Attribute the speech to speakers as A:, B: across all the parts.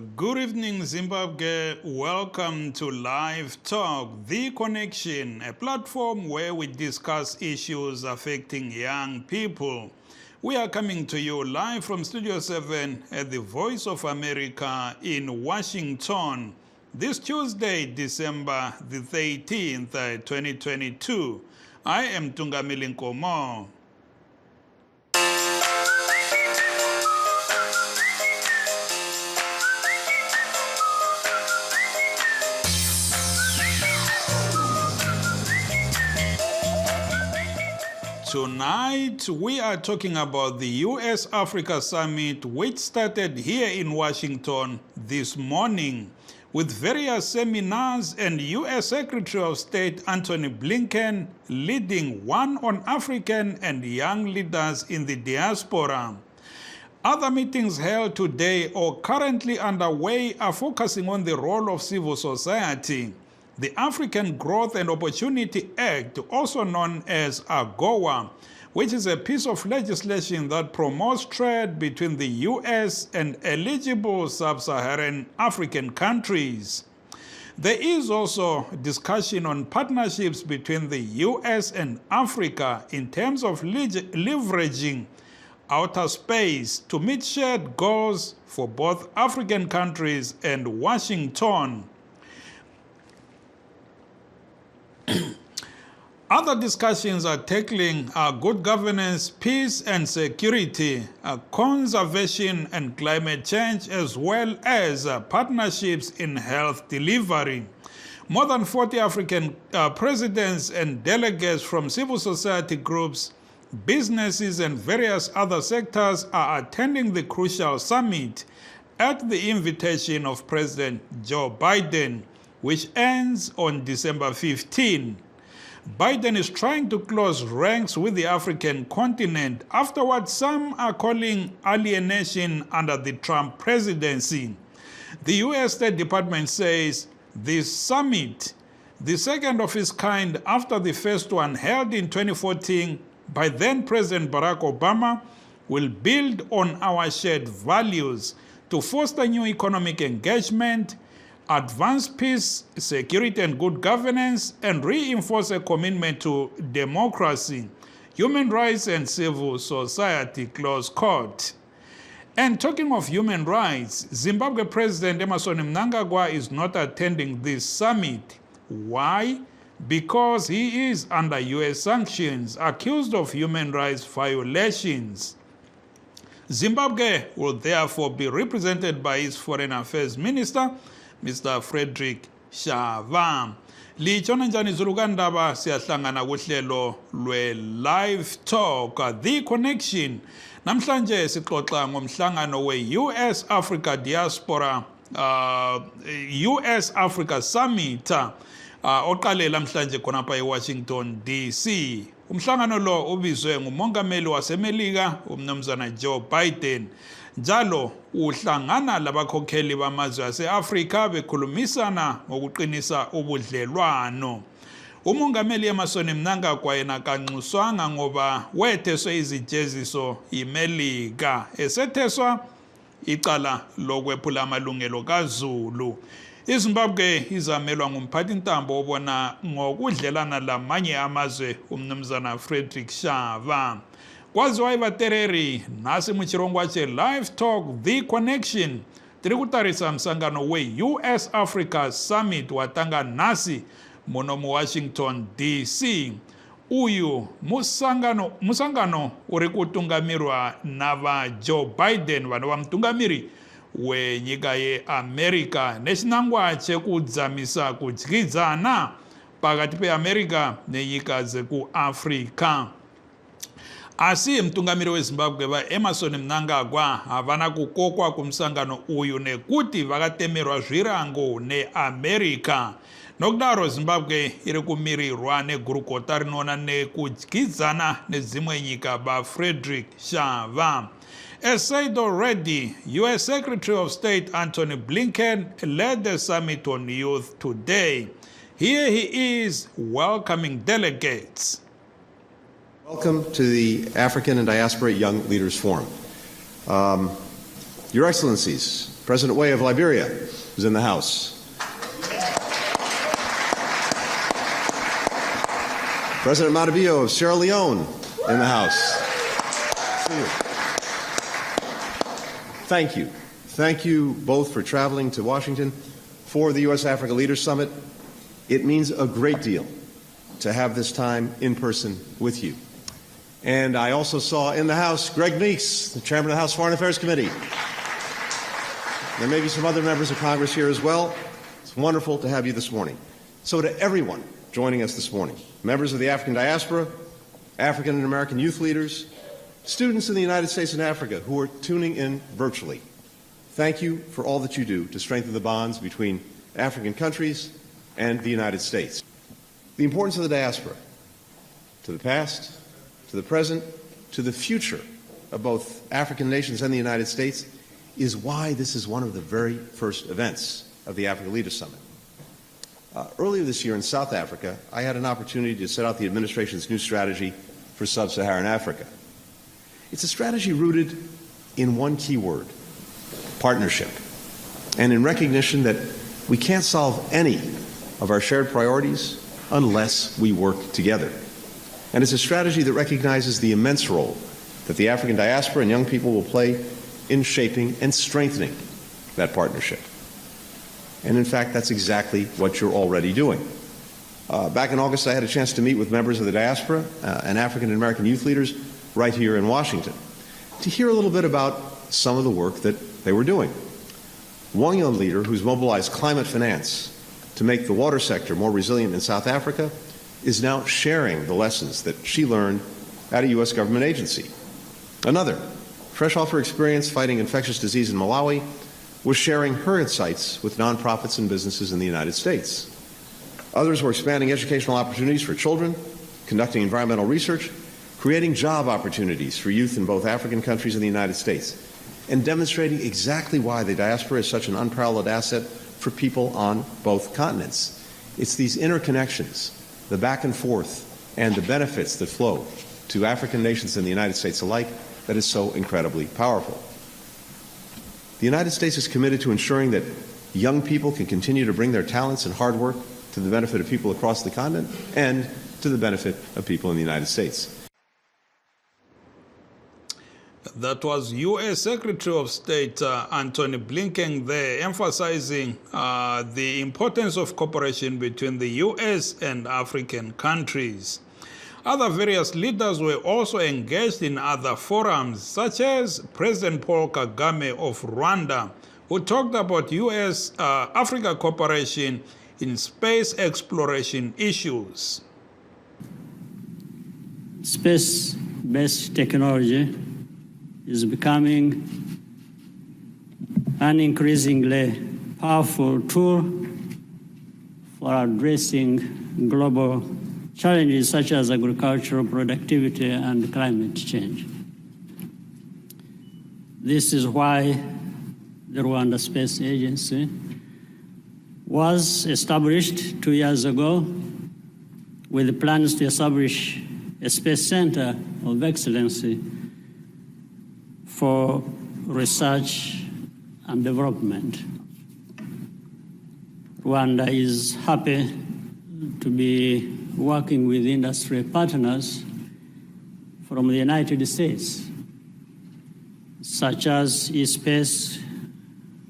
A: Good evening, Zimbabwe. Welcome to Live Talk, The Connection, a platform where we discuss issues affecting young people. We are coming to you live from Studio 7 at the Voice of America in Washington. This Tuesday, December the 13th, 2022. I am Tungamili Nkomo. Tonight, we are talking about the US-Africa Summit, which started here in Washington this morning, with various seminars and US Secretary of State Antony Blinken leading one on African and young leaders in the diaspora. Other meetings held today or currently underway are focusing on the role of civil society. The African Growth and Opportunity Act, also known as AGOA, which is a piece of legislation that promotes trade between the US and eligible sub-Saharan African countries. There is also discussion on partnerships between the US and Africa in terms of leveraging outer space to meet shared goals for both African countries and Washington. Other discussions are tackling good governance, peace and security, conservation and climate change, as well as partnerships in health delivery. More than 40 African presidents and delegates from civil society groups, businesses and various other sectors are attending the crucial summit at the invitation of President Joe Biden, which ends on December 15. Biden is trying to close ranks with the African continent after what some are calling alienation under the Trump presidency. The U.S. State Department says this summit, the second of its kind after the first one held in 2014 by then President Barack Obama, will build on our shared values to foster new economic engagement, advance peace, security and good governance, and reinforce a commitment to democracy, human rights and civil society, close quote. And talking of human rights, Zimbabwe President Emmerson Mnangagwa is not attending this summit. Why? Because he is under US sanctions, accused of human rights violations. Zimbabwe will therefore be represented by its Foreign Affairs Minister, Mr. Frederick Shava. Lichona njani zulukandaba siyahlangana kuhlelo lwe-Live Talk, The Connection. Namhlanje sixoxa ngomhlangano we-US Africa Diaspora, US Africa Summit, oqalela namhlanje khonapha eWashington DC. Umhlangano lo ubizwe ngumongameli waseMelika umnumzana Joe Biden. Njalo uhlangana labakhokheli bamazwe ase-Afrika bekhulumisana ngokuqinisa ubudlelwano. Umongameli Emmerson Mnangagwa yena kanxuswanga ngoba wetheswe izijeziso yiMelika, esetheswa icala lokwephula amalungelo kaZulu. iZimbabwe izamelwa ngumphathintambo obona ngokudlelana lamanye amazwe umnumzana Frederick Shava. Kwaziwa ivatereri nasi muchirongwa che-Live Talk, The Connection, tiri kutarisa msangano we-US Africa Summit watanga nasi muno mu Washington DC. Uyu musangano uri kutungamirwa nava Joe Biden, vano va mutungamiri wenyika ye-America nechinangwa chekudzamisa kudyidzana pakati pe-America nenyika dzeku-Africa. Asi mtungamiri weZimbabwe va Emmerson Mnangagwa havana kukokwa kumsangano uyu nekuti vakatemerwa zvirango neAmerica. Nokudaro Zimbabwe iri kumirirwa negurukota rinoona nekudyidzana nedzimwe nyika vaFrederick Shava. As said already, US Secretary of State Antony Blinken led the summit on youth today. Here he is welcoming delegates.
B: Welcome to the African and Diaspora Young Leaders Forum. Your Excellencies, President Way of Liberia is in the house. President Madabiyo of Sierra Leone in the house. See you. Thank you. Thank you both for traveling to Washington for the U.S.-Africa Leaders Summit. It means a great deal to have this time in person with you. And I also saw in the House Greg Meeks, the Chairman of the House Foreign Affairs Committee. There may be some other members of Congress here as well. It's wonderful to have you this morning. So to everyone joining us this morning, members of the African diaspora, African and American youth leaders, students in the United States and Africa who are tuning in virtually, thank you for all that you do to strengthen the bonds between African countries and the United States. The importance of the diaspora to the past, to the present, to the future of both African nations and the United States is why this is one of the very first events of the Africa Leaders Summit. Earlier this year in South Africa, I had an opportunity to set out the administration's new strategy for sub-Saharan Africa. It's a strategy rooted in one key word: partnership, and in recognition that we can't solve any of our shared priorities unless we work together. And it's a strategy that recognizes the immense role that the African diaspora and young people will play in shaping and strengthening that partnership. And in fact, that's exactly what you're already doing. Back in August, I had a chance to meet with members of the diaspora and African and American youth leaders right here in Washington to hear a little bit about some of the work that they were doing. One young leader who's mobilized climate finance to make the water sector more resilient in South Africa is now sharing the lessons that she learned at a U.S. government agency. Another, fresh off her experience fighting infectious disease in Malawi, was sharing her insights with nonprofits and businesses in the United States. Others were expanding educational opportunities for children, conducting environmental research, creating job opportunities for youth in both African countries and the United States, and demonstrating exactly why the diaspora is such an unparalleled asset for people on both continents. It's these interconnections, the back and forth, and the benefits that flow to African nations and the United States alike that is so incredibly powerful. The United States is committed to ensuring that young people can continue to bring their talents and hard work to the benefit of people across the continent and to the benefit of people in the United States.
A: That was U.S. Secretary of State Antony Blinken there, emphasizing the importance of cooperation between the U.S. and African countries. Other various leaders were also engaged in other forums, such as President Paul Kagame of Rwanda, who talked about U.S.-Africa cooperation in space exploration issues.
C: Space-based technology is becoming an increasingly powerful tool for addressing global challenges such as agricultural productivity and climate change. This is why the Rwanda Space Agency was established 2 years ago with plans to establish a space center of excellence for research and development. Rwanda is happy to be working with industry partners from the United States, such as eSpace,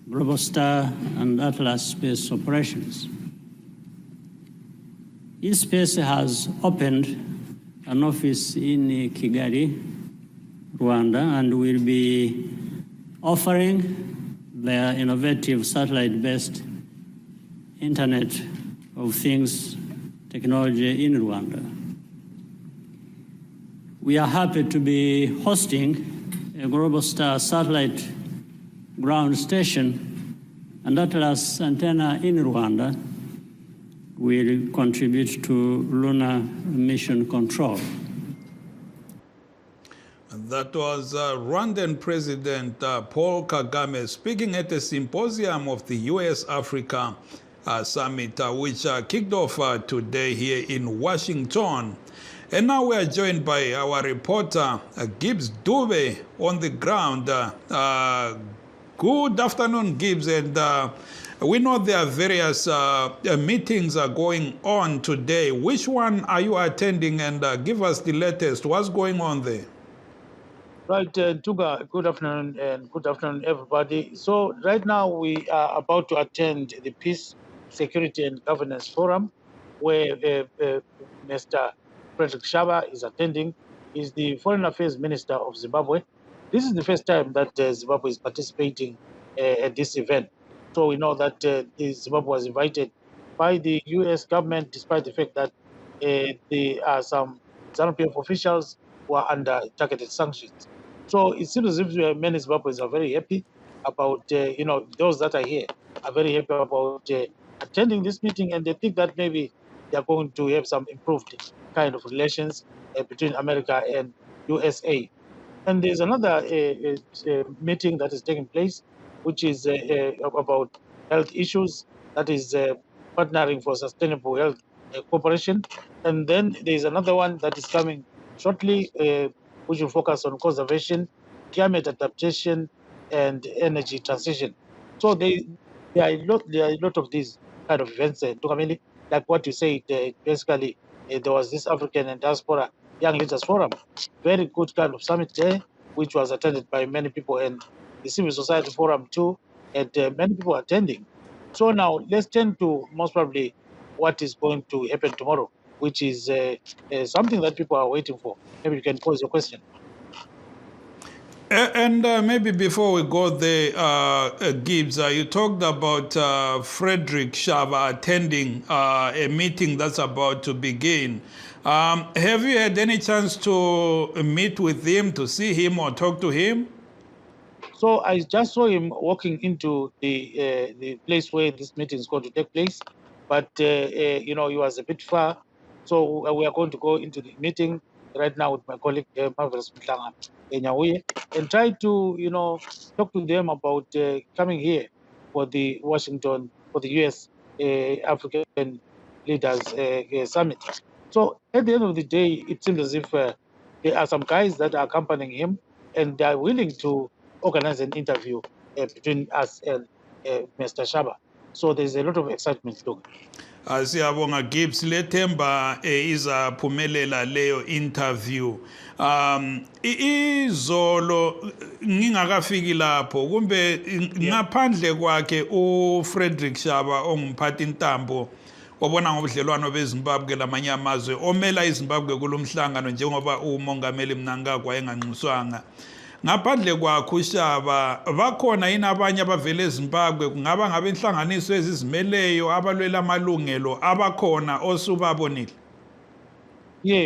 C: Globalstar, and Atlas Space Operations. eSpace has opened an office in Kigali, Rwanda, and will be offering their innovative satellite-based Internet of Things technology in Rwanda. We are happy to be hosting a Globalstar satellite ground station, and Atlas antenna in Rwanda will contribute to lunar mission control.
A: That was Rwandan President Paul Kagame speaking at a symposium of the U.S.-Africa Summit, which kicked off today here in Washington. And now we are joined by our reporter, Gibbs Dube, on the ground, Good afternoon, Gibbs. And we know there are various meetings are going on today. Which one are you attending? And give us the latest. What's going on there?
D: Right, Tuga, good afternoon, and good afternoon, everybody. So right now we are about to attend the Peace, Security and Governance Forum, where Mr. Frederick Shaba is attending. He's the Foreign Affairs Minister of Zimbabwe. This is the first time that Zimbabwe is participating at this event. So we know that Zimbabwe was invited by the U.S. government, despite the fact that there are some ZANU-PF officials who are under targeted sanctions. So it seems as if many Zimbabweans are very happy about, those that are here are very happy about attending this meeting, and they think that maybe they are going to have some improved kind of relations between America and USA. And there's another meeting that is taking place, which is about health issues, that is partnering for sustainable health cooperation. And then there's another one that is coming shortly, which will focus on conservation, climate adaptation, and energy transition. So there are a lot of these kind of events. Like what you said, basically there was this African and Diaspora Young Leaders Forum, very good kind of summit there, which was attended by many people, and the Civil Society Forum too, and many people attending. So now let's turn to most probably what is going to happen tomorrow, which is something that people are waiting for. Maybe you can pose your question.
A: And maybe before we go there, Gibbs, you talked about Frederick Shaba attending a meeting that's about to begin. Have you had any chance to meet with him, to see him or talk to him?
D: So I just saw him walking into the place where this meeting is going to take place, but he was a bit far. So we are going to go into the meeting right now with my colleague Marvelous Mtlanga Nyawuye, and try to talk to them about coming here for the US African Leaders Summit. So at the end of the day, it seems as if there are some guys that are accompanying him, and they are willing to organize an interview between us and Mr. Shaba. So there's a lot of excitement too.
A: Siyabonga Gibbs, lethemba izaphumelela leyo interview. Izolo ngingakafiki lapho kumbe ngaphandle kwakhe uFrederick Shaba ongumphathi intambo obona ngobudlelwano beZimbabwe lamanye amazwe omela iZimbabwe kulomhlangano njengoba umongameli Mnangagwa enganxuswanga. Ngaphandle kwakho uShaba bakhona yini abanye abavele eZimbabwe kungaba ngabe inhlanganiso ezizimeleyo abalwela amalungelo abakhona osubabonile?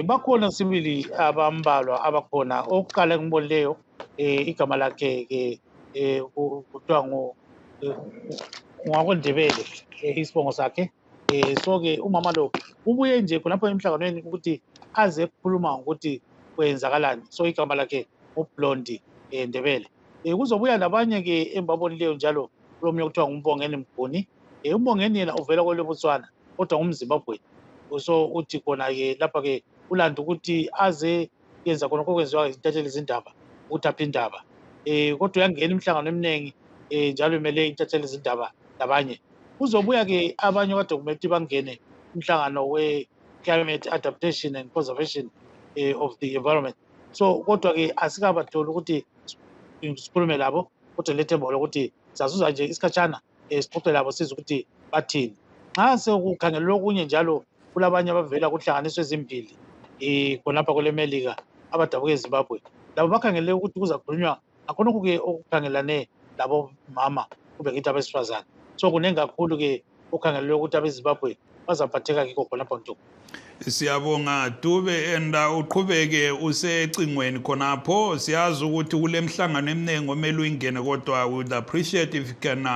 D: Bakhona sibili abambalwa abakhona. Okuqala engibonileyo igama lakhe kuthiwa ngwakwendebele isibongo sakhe. So-ke umama lo ubuye nje khonapho emhlanganweni ukuthi aze ukukhuluma ngokuthi kwenzakalani. So igama lakhe uBlondi Ndebele. Kuzobuya nabanye-ke embabonileyo njalo kulomnye okuthiwa nguMbongeni Mguni. uMbongeni yena uvela kweleBotswana kodwa ngumZimbabwe. So uthi khona-ke lapha-ke ulanda ukuthi aze yenza khona okwenziwa izintatheli zindaba ukuthi aphe indaba. Kodwa uyangena imihlangano eminingi njalo imele intatheli zindaba labanye. Kuzobuya-ke abanye kade kumele ukuthi bangene umhlangano we-climate adaptation and conservation of the environment. So kodwa-ke asikabatholi ukuthi sikhulume labo, kodwa lethemba lokuthi sasuza nje isikhatshana sixoxe labo size ukuthi bathini. Nxa sekukhangelelwe okunye njalo kulabanye abavela kuhlanganiswe ezimbili khonapha kweleMelika abadabuka eZimbabwe. Labo bakhangelele ukuthi kuzakhulunywa akhonokho-ke okukhangelane labo mama kumbe ngithi abesifazane. So kunengi kakhulu-ke okukhangelelwe ukuthi abeZimbabwe bazaphatheka kikho khonapha nto.
A: Siyabonga Dube, and uqhubeke usecingweni khonapho. Siyazi ukuthi kule mhlangano eminingi omele uyingene kodwa we would appreciate if you can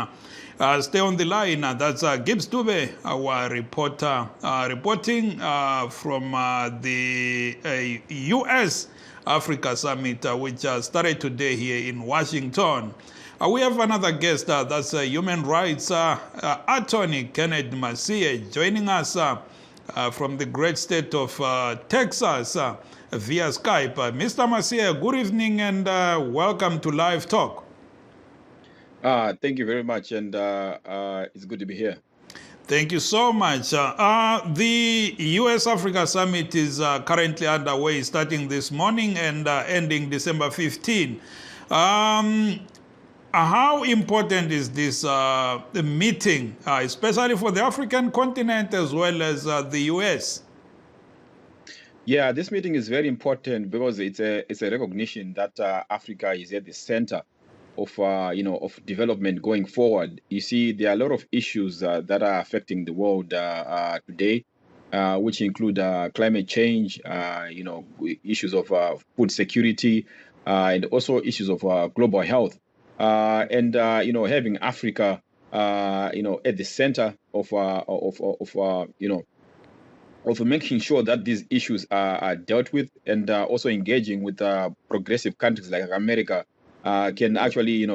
A: stay on the line. That's Gibbs Dube, our reporter, reporting from the US Africa Summit, which started today here in Washington. We have another guest, that's human rights attorney Kenneth Masie, joining us from the great state of Texas via Skype. Mr. Masie, good evening and welcome to Live Talk.
E: Thank you very much, and it's good to be here.
A: Thank you so much. The US Africa Summit is currently underway, starting this morning and ending December 15. How important is this meeting, especially for the African continent as well as the US?
E: Yeah, this meeting is very important because it's a recognition that Africa is at the center of of development going forward. You see, there are a lot of issues that are affecting the world today, which include climate change, issues of food security, and also issues of global health. And having Africa, at the center of making sure that these issues are dealt with, and also engaging with progressive countries like America can actually,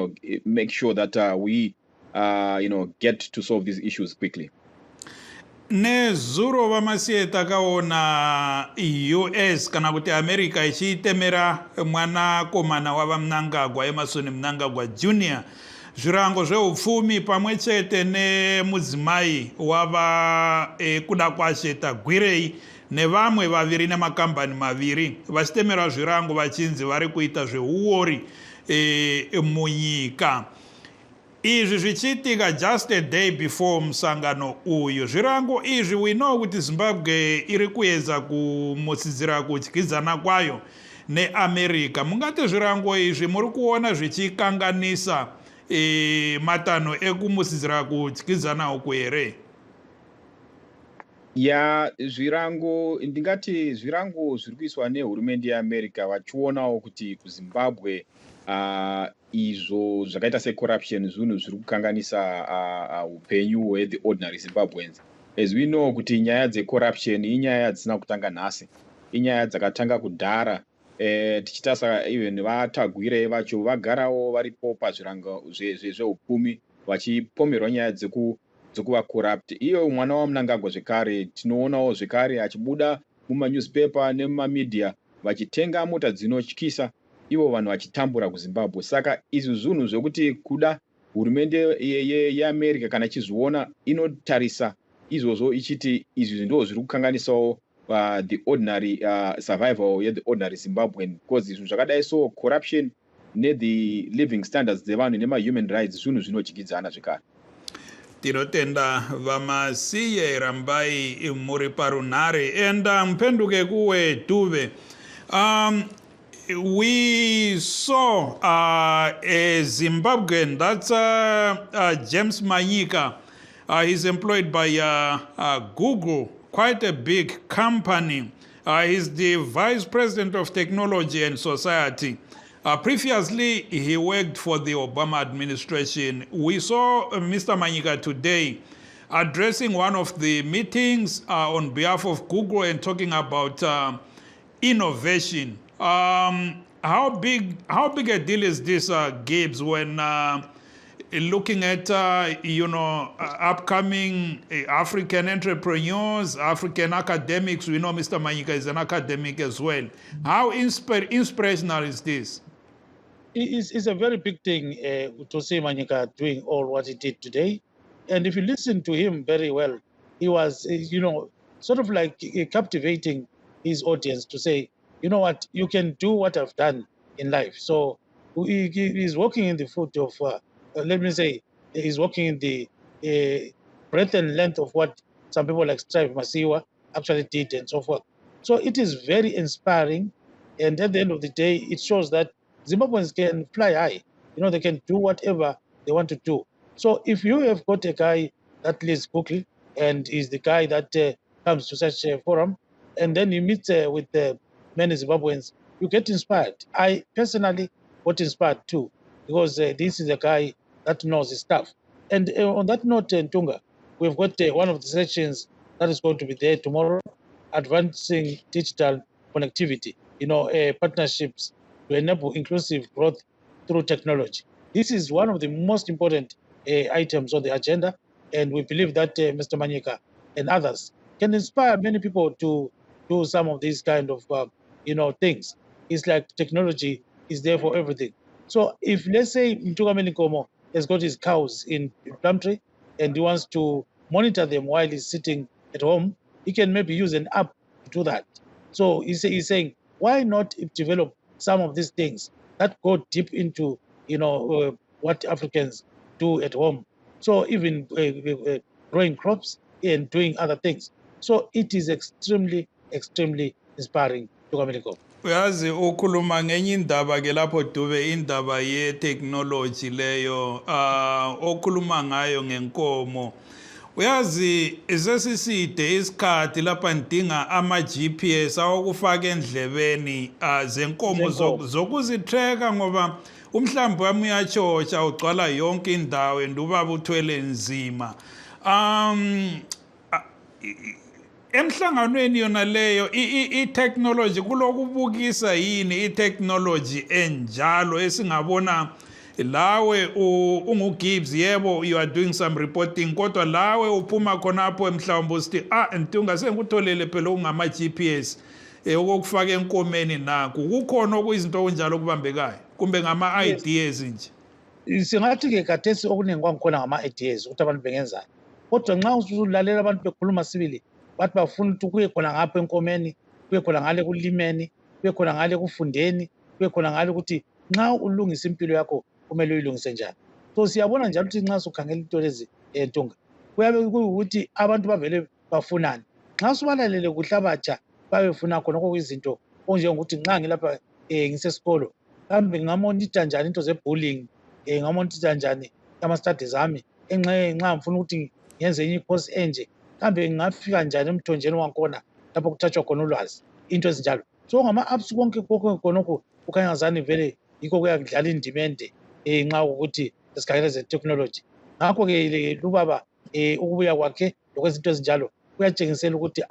E: make sure that we, get to solve these issues quickly.
A: Nezuro vamasiye takaona US kana kuti America ichitemera mwanakomana wava Mnangagwa Emerson Mnangagwa Jr. zvirango zveupfumi pamwe chete nemudzimai wava kuda kwashe Tagwirei nevamwe vaviri nemakambani maviri vachitemera zvirango vachinzi vari kuita zveuori munyika. Izvi zvichiitika just a day before musangano uyu. Zvirango izvi we know kuti Zimbabwe iri kuedza kumutsidzira kudyidzana kwayo neAmerica. Mungati zvirango izvi muri kuona zvichikanganisa matanho ekumutsidzira kudyidzana uku here?
E: Ya, ndingati zvirango zviri kuiswa nehurumende yeAmerica vachionawo kuti kuZimbabwe izvo zvakaita secorruption zvinhu zviri kukanganisa upenyu hwethe ordinary Zimbabweans. As we know kuti nyaya dzecorruption inyaya dzisina kutanga nhasi, inyaya dzakatanga kudhara. Tichitarisa even vaTagwirei vacho vagarawo varipo pazvirango zveupfumi vachipomerwa nyaya dzekuva corrupt. Iyo mwana waMnangagwa zvekare tinoonawo zvekare achibuda mumanewspaper nemumamedia vachitenga mota dzinotyisa, ivo vanhu vachitambura kuZimbabwe. Saka izvi zvinhu zvekuti kuda hurumende yeAmerica kana ichizviona inotarisa izvozvo ichiti izvi ndo zviri kukanganisawo the ordinary survival the ordinary Zimbabwean, because izvi zvakadai so corruption the living standards dzevanhu nema-human rights zvinhu zvinotyidzana zvekare.
A: Tinotenda vamasiye rambai muri parunhare. And mupenduke kuwe Tuve. We saw a Zimbabwean, that's James Manyika. He's employed by Google, quite a big company. He's the Vice President of Technology and Society. Previously, he worked for the Obama administration. We saw Mr. Manyika today addressing one of the meetings on behalf of Google and talking about innovation. How big a deal is this, Gibbs, when looking at upcoming African entrepreneurs, African academics? We know Mr. Manyika is an academic as well. How inspirational is this?
D: It's a very big thing to see Manyika doing all what he did today. And if you listen to him very well, he was, sort of like captivating his audience to say, you know what, you can do what I've done in life. So he's walking in the foot of, let me say, he's walking in the breadth and length of what some people like Strive Masiwa actually did and so forth. So it is very inspiring. And at the end of the day, it shows that Zimbabweans can fly high. They can do whatever they want to do. So if you have got a guy that leads quickly and is the guy that comes to such a forum, and then you meet with many Zimbabweans, you get inspired. I personally got inspired too, because this is a guy that knows his stuff. And on that note, Ntunga, we've got one of the sessions that is going to be there tomorrow, advancing digital connectivity, partnerships to enable inclusive growth through technology. This is one of the most important items on the agenda, and we believe that Mr. Manyika and others can inspire many people to do some of these kind of things. It's like technology is there for everything. So if, let's say, Mtuga Melikomo has got his cows in Plumtree and he wants to monitor them while he's sitting at home, he can maybe use an app to do that. So he's saying, why not develop some of these things that go deep into, what Africans do at home? So even growing crops and doing other things. So it is extremely, extremely inspiring to America.
A: Uyazi ukhuluma ngenye indaba ke lapho dube indaba ye-technology leyo okhuluma ngayo ngenkomo. Uyazi sesiside isikhathi lapha ndinga ama-GPS awokufaka endlebeni zenkomo zokuzitreka ngoba umhlambi wami uyatshotsha ugcwala yonke indawo and ubaba uthwele nzima. Emhlanganweni yona leyo i-technology kulokubukisa yini i-technology enjalo esingabona lawe ungu-Gibbs yebo you are doing some reporting kodwa lawe uphuma khonapho mhlawumbe usithi ntunga sengikutholele phela ungama-GPS okufaka enkomeni nakho kukhona okuyizinto okunjalo okubambekayo kumbe ngama-ideas nje.
D: Singathi-ke khathesi okuningi kwangikhona ngama-ideas ukuthi abantu bengenzayo kodwa nxa usulalela abantu bekhuluma sibili bathi bafuna ukuthi kuye khona ngapha enkomeni, kuye khona ngale kulimeni, kuye khona ngale kufundeni, kuye khona ngale ukuthi nxa ulungisa impilo yakho kumele uyilungise njani. So siyabona njalo ukuthi nxa sukhangela into lezi Ntunga kuyabe kuyukuthi abantu bavele bafunani. Nxa subalalele kuhle abatsha babefuna khona okuyizinto onjengokuthi nxa ngilapha ngisesikolo kambe ngamonita njani into ze-bullying, ngamonita njani ama-studies ami nxa ngifuna ukuthi ngenze enye i-course enje kambe ngingafika njani emthonjeni wakhona lapho kuthathwa khona ulwazi into ezinjalo. So ngama-apps konke khonokho kukhanyazani vele yikho kuyakudlala indima ende nxa ukuthi esikhangele ze-technology. Ngakho-ke lubaba ukubuya kwakhe lokwezinto ezinjalo kuyatshengisela ukuthi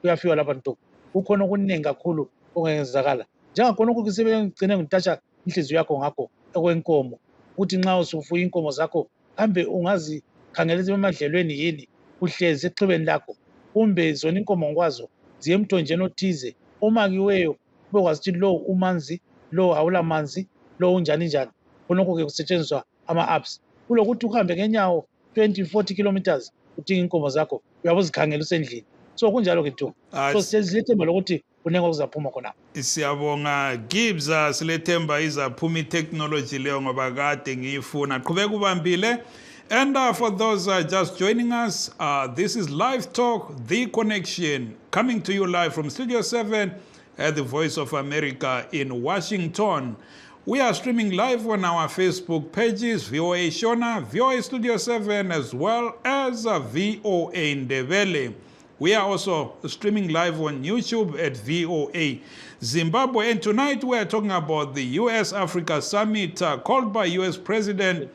D: kuyafika lapha nto kukhona okuningi kakhulu okungenzakala njengakhonokho sebengigcine ngitatsha inhliziyo yakho ngakho ekwenkomo ukuthi nxa usufuya inkomo zakho kambe ungazikhangelisa emadlelweni yini uhlezi exhibeni lakho kumbe zona inkomo ngikwazo ziye emthonjeni othize omakiweyo kube kwazithi lo umanzi lo awula manzi lo unjani njani. Khonokho-ke kusetshenziswa ama-apps kulokuthi uhambe ngenyawo 20-40 kilometers udinga inkomo zakho uyabe uzikhangela usendlini. So kunjalo-ke Ntunga. So silethemba lokuthi kunenge okuzaphuma khonapho.
A: Siyabonga Gibbs, silethemba izaphuma i-technology leyo ngoba kade ngiyifuna. Qhubeka ubambile. And for those just joining us, this is Live Talk, The Connection, coming to you live from Studio 7 at the Voice of America in Washington. We are streaming live on our Facebook pages, VOA Shona, VOA Studio 7, as well as VOA Ndebele. We are also streaming live on YouTube at VOA Zimbabwe. And tonight we are talking about the US-Africa Summit called by US President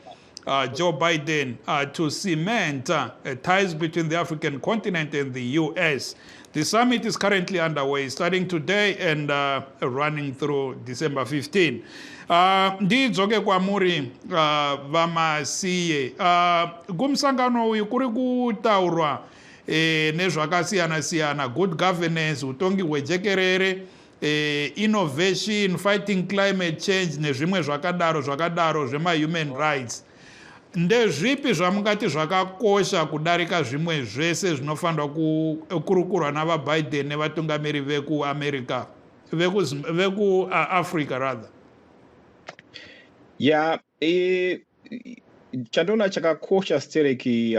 A: Joe Biden to cement ties between the African continent and the US. The summit is currently underway, starting today and running through December 15. Ndidzoke kwamuri vamasiye kumsangano uyu kuri kutaurwa nezvakasiyana-siyana, good governance, utongi hwejekerere, innovation, fighting climate change nezvimwe zvakadaro zvema-human rights. Ndezvipi zvamungati zvakakosha kudarika zvimwe zvese zvinofanirwa kukurukurwa navaBiden nevatungamiri vekuAmerica, vekuAfrica rather?
E: Chandona chakakosha stereki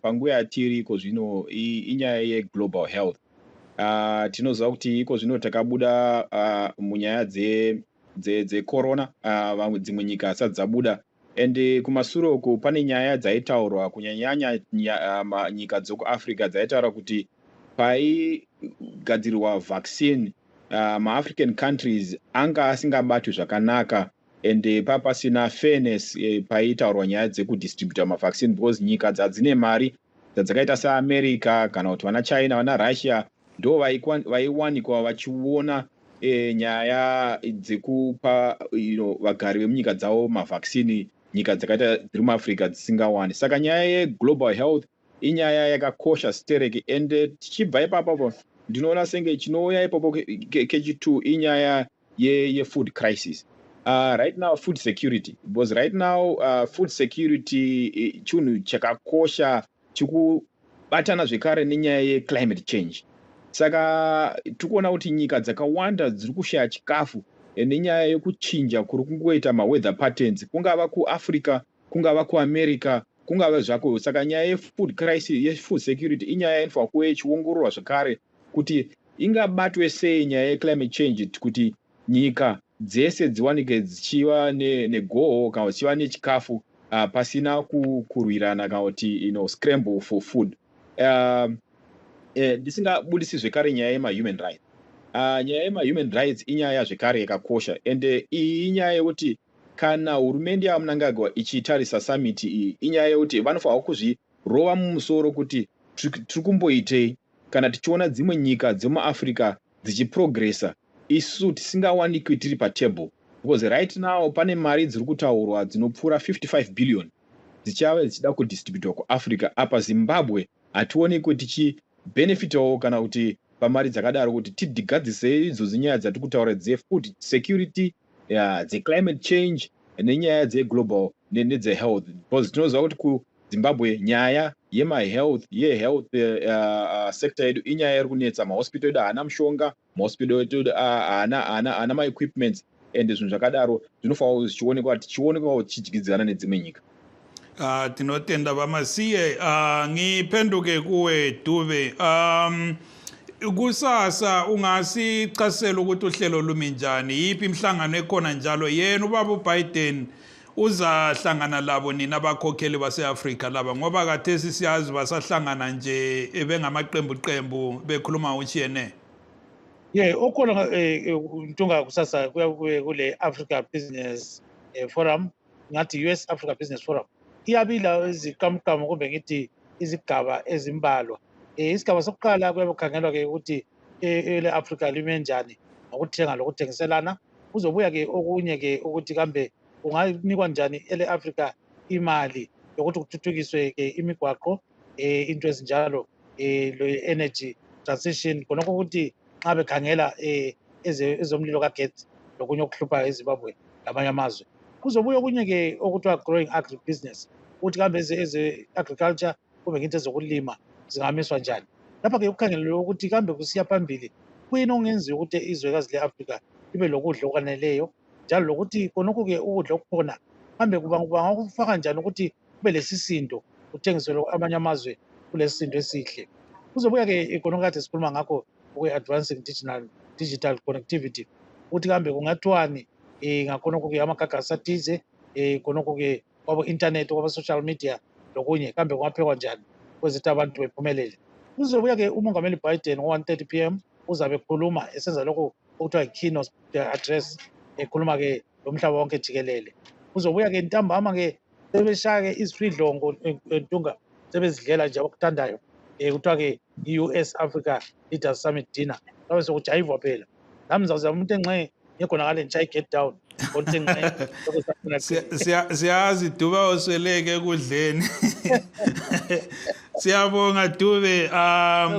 E: panguva yatiri iko zvino inyaya yeglobal health. Tinoziva kuti iko zvino takabuda munyaya dzecorona, dzimwe nyika hasati dzabuda. And kumashure uku pane nyaya dzaitaurwa kunyanya nyika dzekuAfrica dzaitaura kuti paigadzirwa vaccine ma-African countries anga asingabatwi zvakanaka and papasina fairness paitaurwa nyaya dzekudistributa mavaccine because nyika dzadzine mari dzakaita seAmerica kana kuti vana China vana Russia ndo vaiwanikwa vachiona nyaya dzekupa vagari vemunyika dzavo mavaccine nyika dzakaita dziri muAfrica dzisingawani. Saka nyaya yeglobal health inyaya yakakosha stereki and tichibva ipapo ndinoona senge chinouya ipapo kechitu inyaya yefood crisis. right now food security, because right now food security chinhu chakakosha chikubatana zvekare nenyaya yeclimate change. Saka tikuona kuti nyika dzakawanda dziri kushaya chikafu nenyaya yekuchinja kuri kungoita maweather patterns, kungava kuAfrica, kungava kuAmerica, kungava zvako. Saka nyaya yefood crisis, yefood security inyaya inofanira kuve ichiongororwa zvakare kuti ingabatwe sei nyaya yeclimate change, kuti nyika dzese dziwanike dzichiva negoho kana dzichiva nechikafu pasina kurwirana kana kuti scramble for food. Ndisingabudisi zvekare nyaya yema-human rights. Nyaya yema-human rights inyaya zvekare yakakosha, ende iyi inyaya yekuti kana hurumende yaMnangagwa ichitarisa summit iyi, inyaya yekuti vanofanira kuzvirova mumusoro kuti tiri kumboitei kana tichiona dzimwe nyika dzemuAfrica dzichiprogressa, isu tisingawanikwi tiri patable. Because right now pane mari dziri kutaurwa dzinopfuura 55 billion dzichava dzichida kudistributwa kuAfrica. Apa Zimbabwe hationekwe tichibenefitawo kana kuti pamari dzakadaro, kuti tidigadzise idzodzo nyaya dzatiri kutaura dzefood security, dzeclimate change nenyaya dzeglobal nedzehealth. Because tinoziva kuti kuZimbabwe nyaya yehealth sector yedu inyaya iri kunetsa. Mahospital edu haana mushonga, mahospital edu haana maequipments, ende zvinhu zvakadaro zvinofanira zvichionekwa tichidyidzana nedzimwe nyika.
A: Tinotenda vamasiye. Ngiphenduke kuwe Dube. Kusasa ungasichasela ukuthi uhlelo lumi njani, yiphi imhlangano ekhona njalo? Yena ubaba uBiden uzahlangana labo nina abakhokheli base-Afrika laba, ngoba khathesi siyazi basahlangana nje bengamaqembu bekhuluma uchiyene?
D: Ukhona Ntunga kusasa kule Africa Business Forum, ngathi US Africa Business Forum. Iyabila izikamkamo kumbe ngithi izigaba ezimbalwa. Isigaba sokuqala kuyabe kukhangelwa ke ukuthi ele Africa lime njani ngokuthenga lokuthengiselana. Kuzobuya ke okunye ke ukuthi kambe kunganikwa njani ele Africa imali yokuthi kuthuthukiswe ke imigwaqo, into ezinjalo, energy transition, khonokho ukuthi nxa bekhangela ezomlilo kagetsi lokunye okuhluphayo eZimbabwe lamanye amazwe. Kuzobuya okunye ke okuthiwa growing agribusiness, ukuthi kambe eze-agriculture kumbe ngithi ezokulima zingamiswa njani. Lapha ke ukukhangelelwe ukuthi kambe kusiya phambili kuyini okungenziwa ukuthi izwekazi le-Afrika libe lokudla okwaneleyo, njalo lokuthi khonokho ke ukudla okukhona kambe bangakufaka njani ukuthi kube lesisindo kuthengiselwe amanye amazwe kulesisindo esihle. Kuzobuya ke khonokho kade sikhuluma ngakho advancing digital connectivity, ukuthi kambe kungathiwani ngakhonokho ke amagagasi athize, khonokho ke kwabo-internet, kwabo-social media lokunye, kambe kungaphekwa njani kwezithi abantu bephumelele. Kuzobuya ke umongameli Biden ngo-1:30 PM uzabe ekhuluma esenza lokho okuthiwa yi-keynote address, ekhuluma ke lomhlaba wonke jikelele. Kuzobuya ke ntambama ke sebeshaya ke izifidlongo Ntunga, sebezidlela nje abakuthandayo, kuthiwa ke i-US Africa Leaders Summit dinner. Kabe sokujayivwa phela. Nami ngizawuzama umuntu engxe ngekhonakale ngishaye get down.
A: Siyazi Dube osweleke ekudleni. Siyabonga Dube,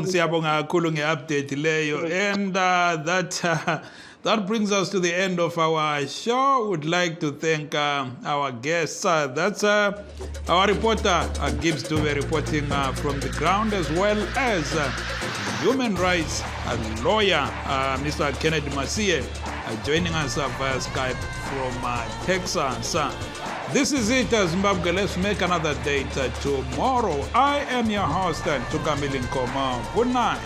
A: siyabonga kakhulu nge-update leyo. And that brings us to the end of our show. Would like to thank our guests. That's our reporter, Gibbs Dube, reporting from the ground, as well as human rights lawyer, Mr. Kennedy Masie, joining us via Skype from Texas. This is it, Zimbabwe. Let's make another date tomorrow. I am your host, Tukamili Nkoma. Good night.